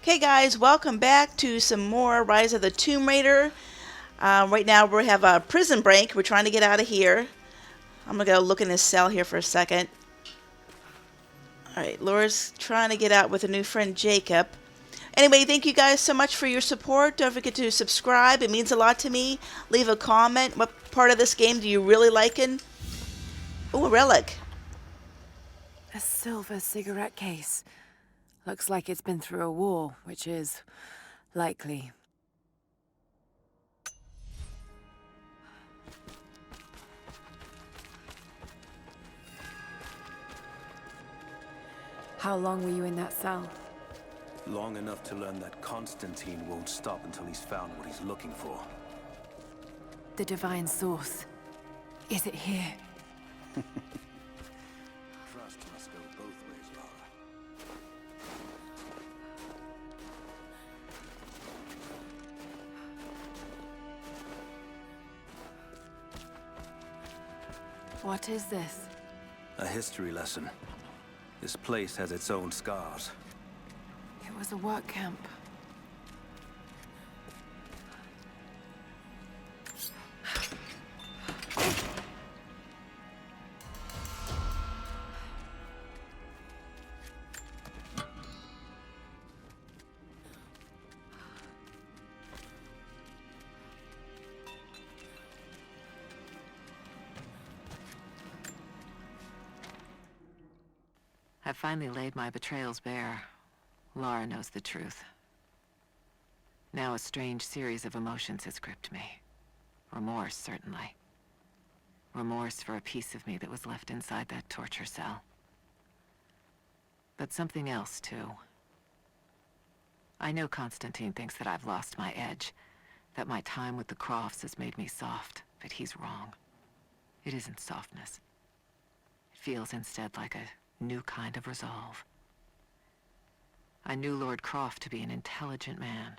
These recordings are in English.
Okay, guys, welcome back to some more Rise of the Tomb Raider. Right now we have a prison break. We're trying to get out of here. I'm gonna go look in this cell here for a second. Alright, Laura's trying to get out with a new friend, Jacob. Anyway, thank you guys so much for your support. Don't forget to subscribe. It means a lot to me. Leave a comment. What part of this game do you really like? Oh, a relic. A silver cigarette case. Looks like it's been through a war, which is likely. How long were you in that cell? Long enough to learn that Constantine won't stop until he's found what he's looking for. The divine source. Is it here? Trust must go both ways, Lara. What is this? A history lesson. This place has its own scars. It was a work camp. I finally laid my betrayals bare. Lara knows the truth. Now a strange series of emotions has gripped me. Remorse, certainly. Remorse for a piece of me that was left inside that torture cell. But something else, too. I know Constantine thinks that I've lost my edge, that my time with the Crofts has made me soft, but he's wrong. It isn't softness. It feels instead like a new kind of resolve. I knew Lord Croft to be an intelligent man.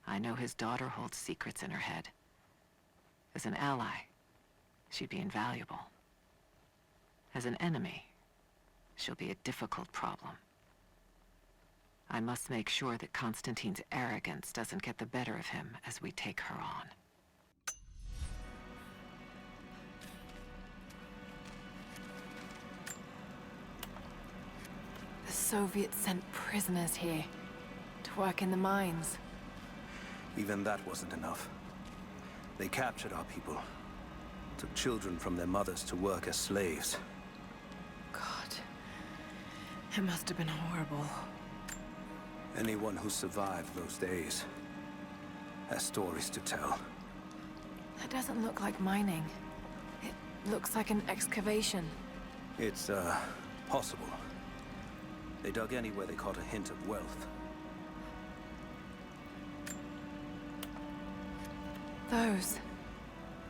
I know his daughter holds secrets in her head. As an ally, she'd be invaluable. As an enemy, she'll be a difficult problem. I must make sure that Constantine's arrogance doesn't get the better of him as we take her on. The Soviets sent prisoners here to work in the mines. Even that wasn't enough. They captured our people. Took children from their mothers to work as slaves. God, it must have been horrible. Anyone who survived those days has stories to tell. That doesn't look like mining. It looks like an excavation. It's, possible. They dug anywhere they caught a hint of wealth.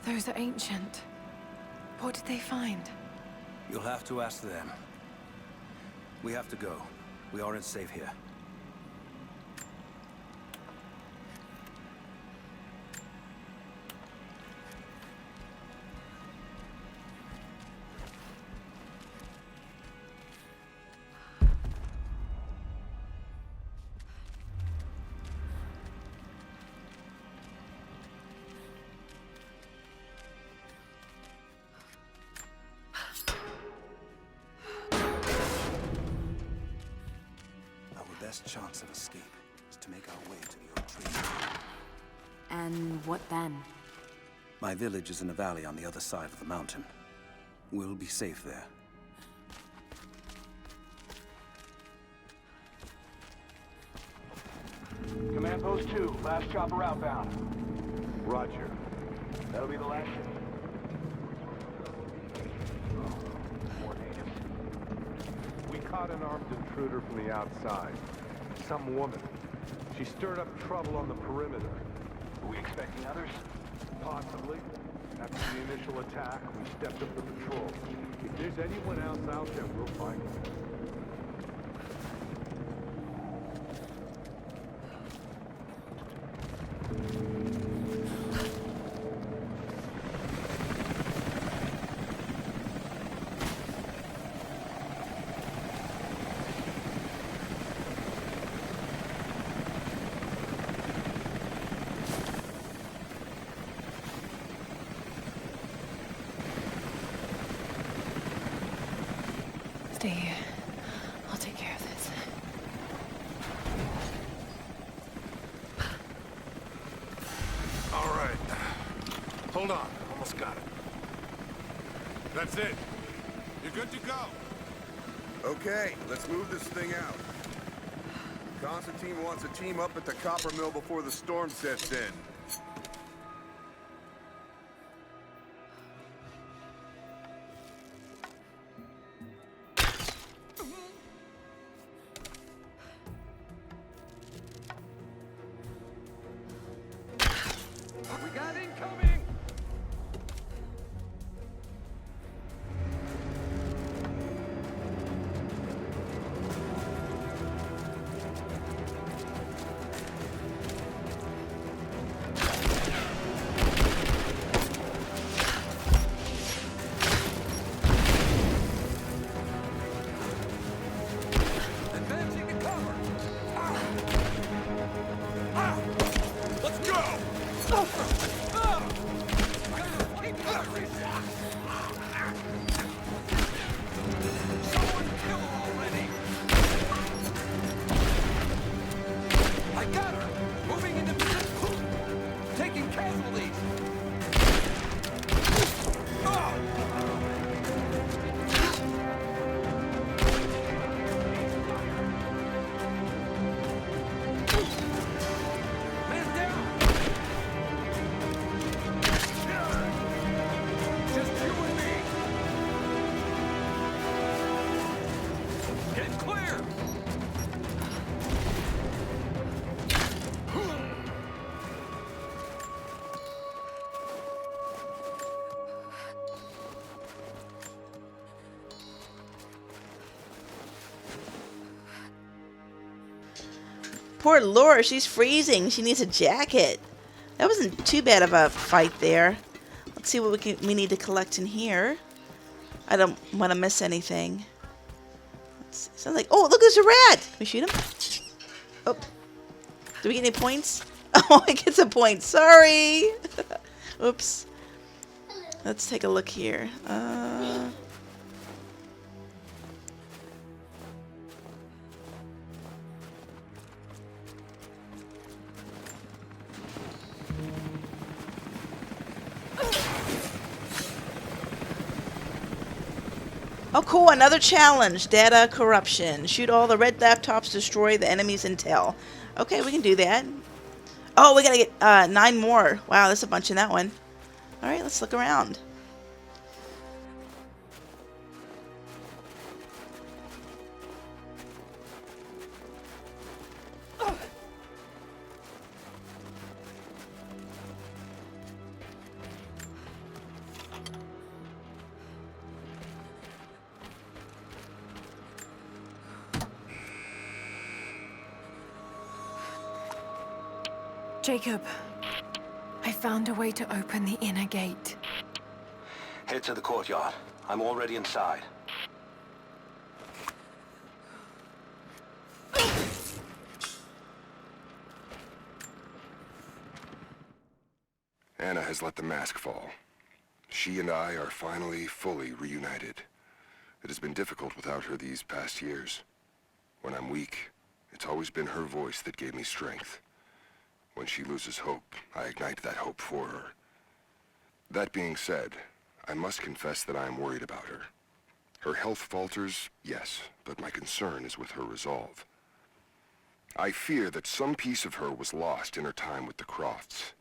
Those are ancient. What did they find? You'll have to ask them. We have to go. We aren't safe here. Our best chance of escape is to make our way to the old tree. And what then? My village is in a valley on the other side of the mountain. We'll be safe there. Command Post 2, last chopper outbound. Roger. That'll be the last ship. More natives. We caught an armed intruder from the outside. Some woman. She stirred up trouble on the perimeter. Are we expecting others? Possibly. After the initial attack, we stepped up the patrol. If there's anyone else out there, we'll find them. Hold on. Almost got it. That's it. You're good to go. Okay, let's move this thing out. Constantine wants a team up at the copper mill before the storm sets in. We got incoming! Advancing to cover! Let's go! Someone kill her already! I got her! Moving into position! Taking casualties! Man down! Just you and me! Get clear! Poor Laura, she's freezing. She needs a jacket. That wasn't too bad of a fight there. Let's see what we need to collect in here. I don't want to miss anything. Sounds like, oh, look, there's a rat. Can we shoot him? Oh, do we get any points? Oh, I get a point. Sorry. Oops. Let's take a look here. Oh, cool. Another challenge. Data corruption. Shoot all the red laptops, destroy the enemy's intel. Okay, we can do that. Oh, we gotta get 9 more. Wow, there's a bunch in that one. Alright, let's look around. Jacob, I found a way to open the inner gate. Head to the courtyard. I'm already inside. Anna has let the mask fall. She and I are finally fully reunited. It has been difficult without her these past years. When I'm weak, it's always been her voice that gave me strength. When she loses hope, I ignite that hope for her. That being said, I must confess that I am worried about her. Her health falters, yes, but my concern is with her resolve. I fear that some piece of her was lost in her time with the Crofts.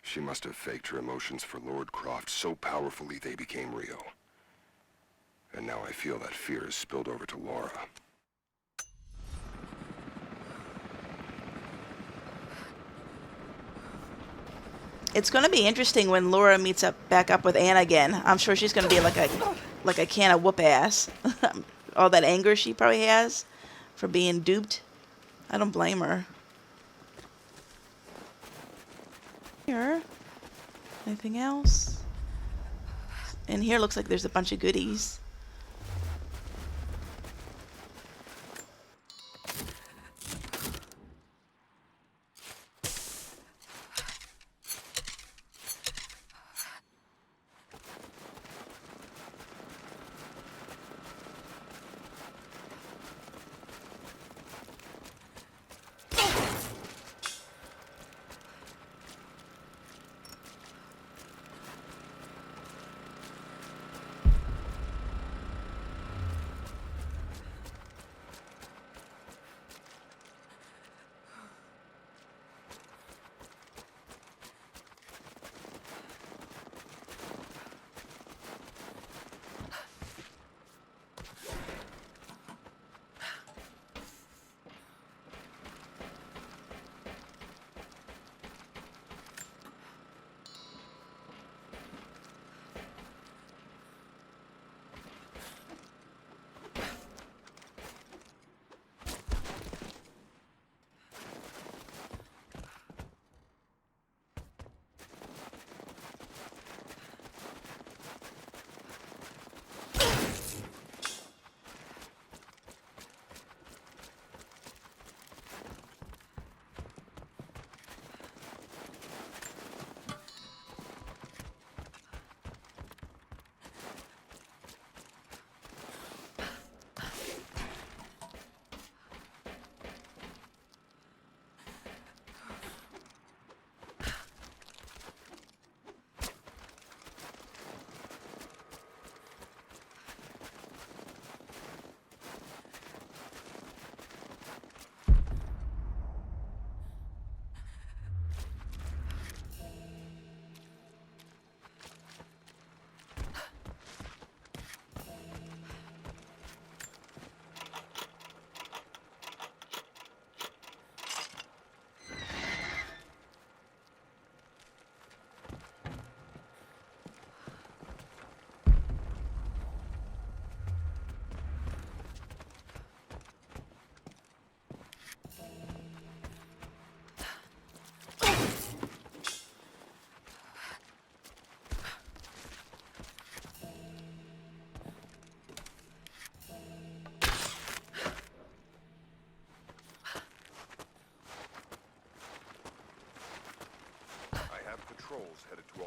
She must have faked her emotions for Lord Croft so powerfully they became real. And now I feel that fear has spilled over to Lara. It's going to be interesting when Laura meets back up with Anna again. I'm sure she's going to be like a can of whoop ass. All that anger she probably has for being duped. I don't blame her. Here. Anything else? In here looks like there's a bunch of goodies.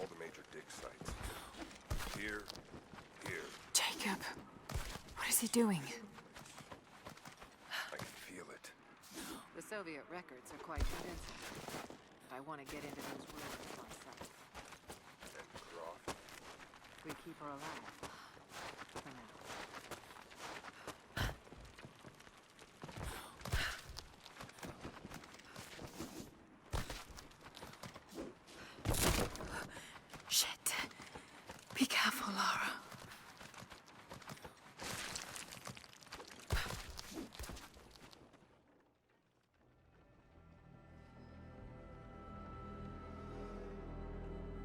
all the major dig sites. Here, here. Jacob, what is he doing? I can feel it. The Soviet records are quite convincing. I want to get into those ruins myself. And Croft. We keep her alive. For now. Shit. Be careful, Lara.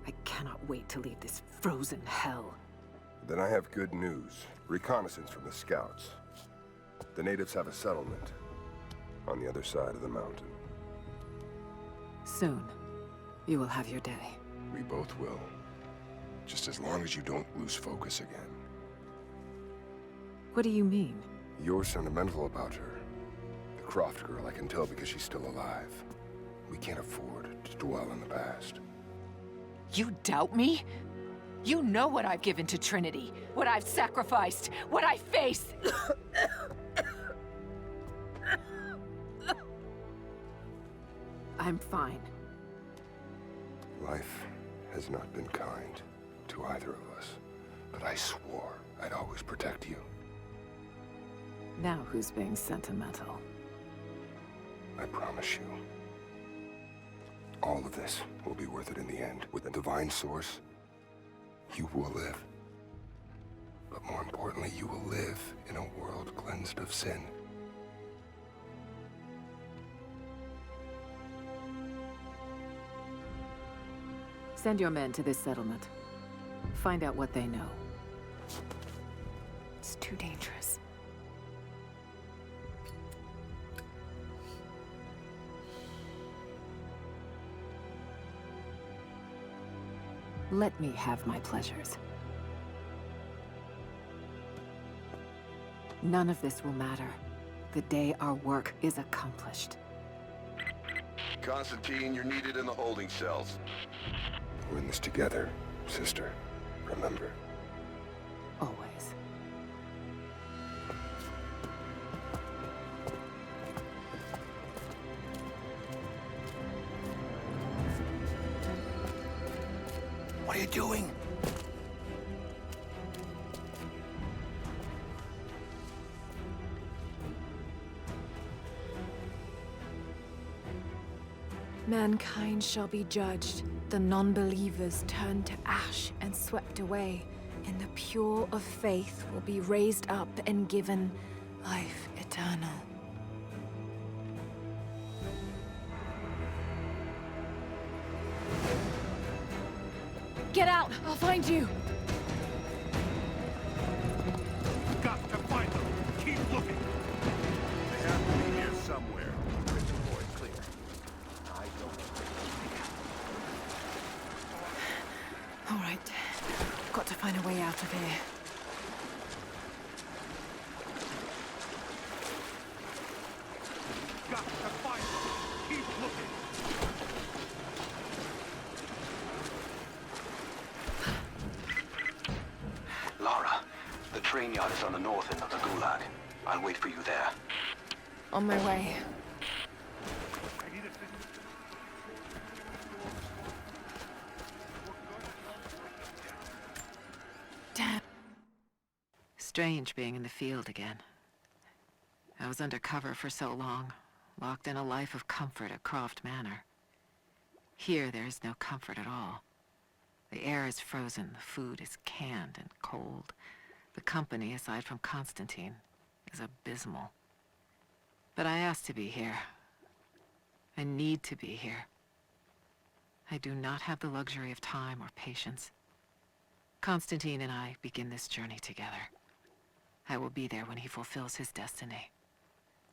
I cannot wait to leave this frozen hell. Then I have good news. Reconnaissance from the scouts. The natives have a settlement on the other side of the mountain. Soon, you will have your day. We both will. Just as long as you don't lose focus again. What do you mean? You're sentimental about her. The Croft girl, I can tell because she's still alive. We can't afford to dwell in the past. You doubt me? You know what I've given to Trinity, what I've sacrificed, what I face. I'm fine. Life has not been kind to either of us, but I swore I'd always protect you. Now who's being sentimental? I promise you. All of this will be worth it in the end. With the divine source, you will live. But more importantly, you will live in a world cleansed of sin. Send your men to this settlement. Find out what they know. It's too dangerous. Let me have my pleasures. None of this will matter the day our work is accomplished. Constantine, you're needed in the holding cells. We're in this together, sister. Remember. Always. What are you doing? Mankind shall be judged. The non-believers turned to ash and swept away, and the pure of faith will be raised up and given life eternal. Get out! I'll find you! Got to find them. Keep looking. They have to be here somewhere. Crystal boy, clear. I don't. All right. Got to find a way out of here. Got to find them. Keep looking. Lara, the train yard is on the north end of the Gulag. I'll wait for you there. On my way. I need assistance. Damn. Strange being in the field again. I was under cover for so long, locked in a life of comfort at Croft Manor. Here, there is no comfort at all. The air is frozen, the food is canned and cold. The company, aside from Constantine, is abysmal. But I asked to be here. I need to be here. I do not have the luxury of time or patience. Constantine and I begin this journey together. I will be there when he fulfills his destiny.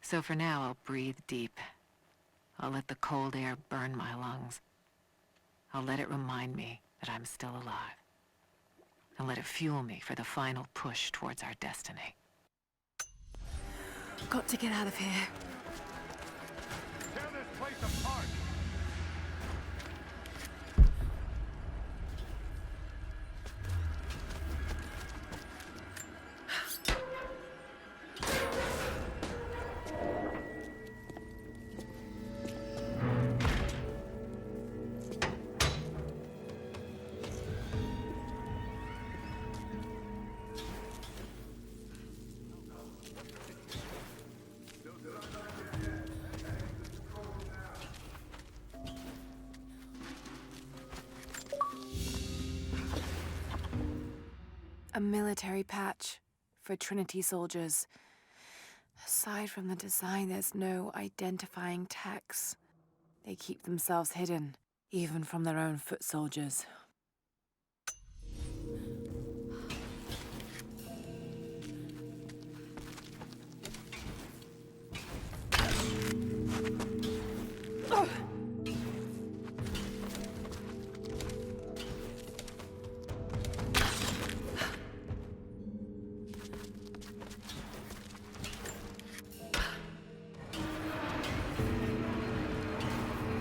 So for now, I'll breathe deep. I'll let the cold air burn my lungs. I'll let it remind me that I'm still alive. And let it fuel me for the final push towards our destiny. Got to get out of here. Tear this place apart. military patch for Trinity soldiers. Aside from the design, there's no identifying tags. They keep themselves hidden, even from their own foot soldiers.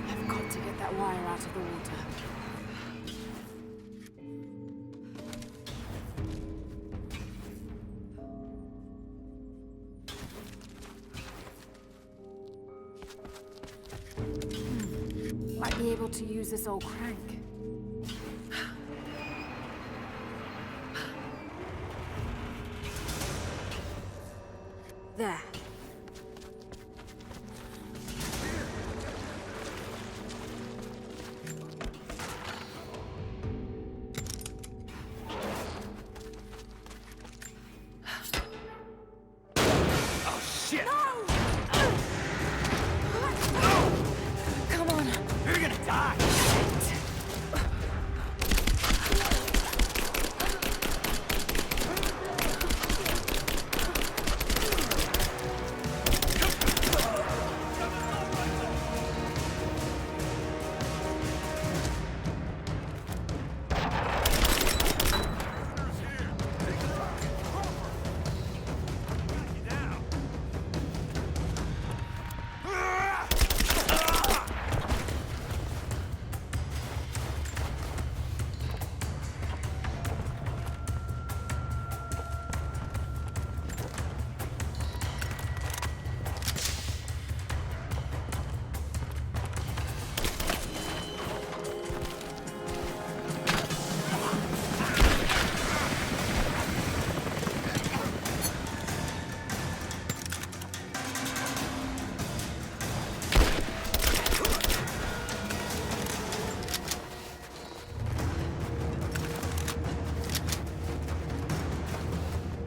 I've got to get that wire out of the water. Might be able to use this old crank. There. Shit! Come on. You're gonna die!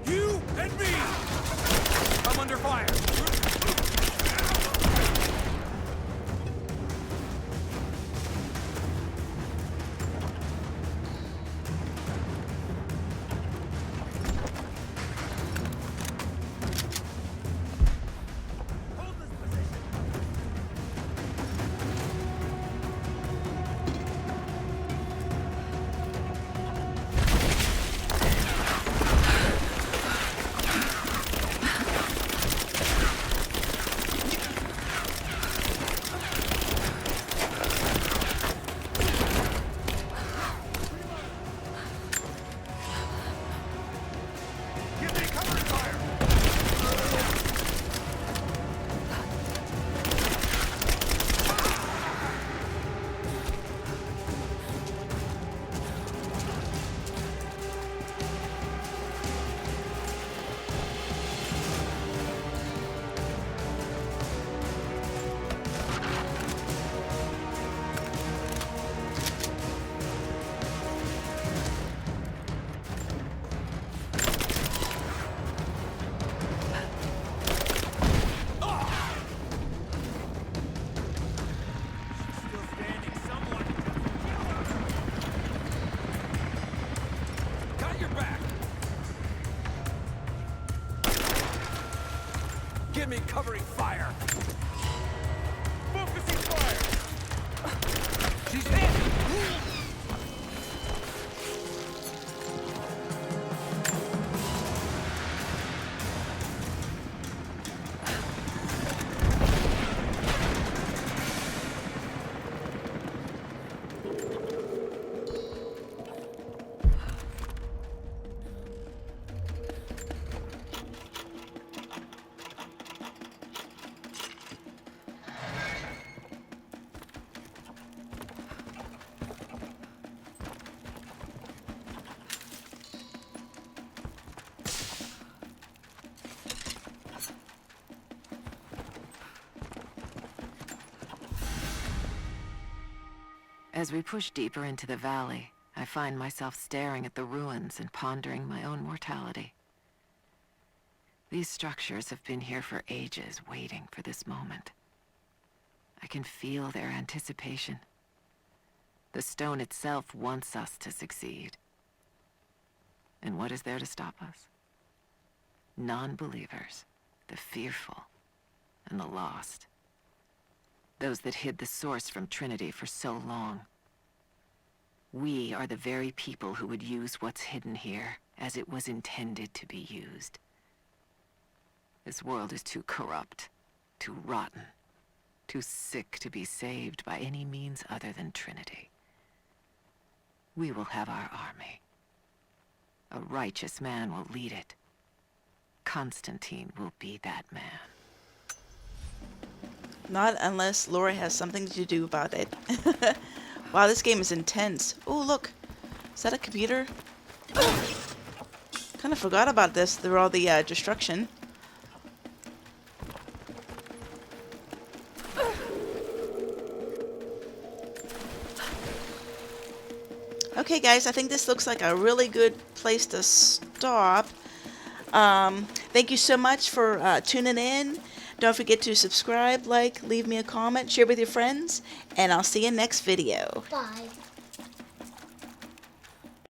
You and me! I'm under fire! Give me cover fire! Still standing, someone! Got your back! Give me covering fire! Focusing fire! She's hit! As we push deeper into the valley, I find myself staring at the ruins and pondering my own mortality. These structures have been here for ages, waiting for this moment. I can feel their anticipation. The stone itself wants us to succeed. And what is there to stop us? Non-believers, the fearful, and the lost. Those that hid the source from Trinity for so long. We are the very people who would use what's hidden here as it was intended to be used. This world is too corrupt, too rotten, too sick to be saved by any means other than Trinity. We will have our army. A righteous man will lead it. Constantine will be that man. Not unless Lara has something to do about it. Wow, this game is intense. Oh, look. Is that a computer? Kind of forgot about this through all the destruction. Okay, guys, I think this looks like a really good place to stop. Thank you so much for tuning in. Don't forget to subscribe, like, leave me a comment, share with your friends, and I'll see you next video. Bye.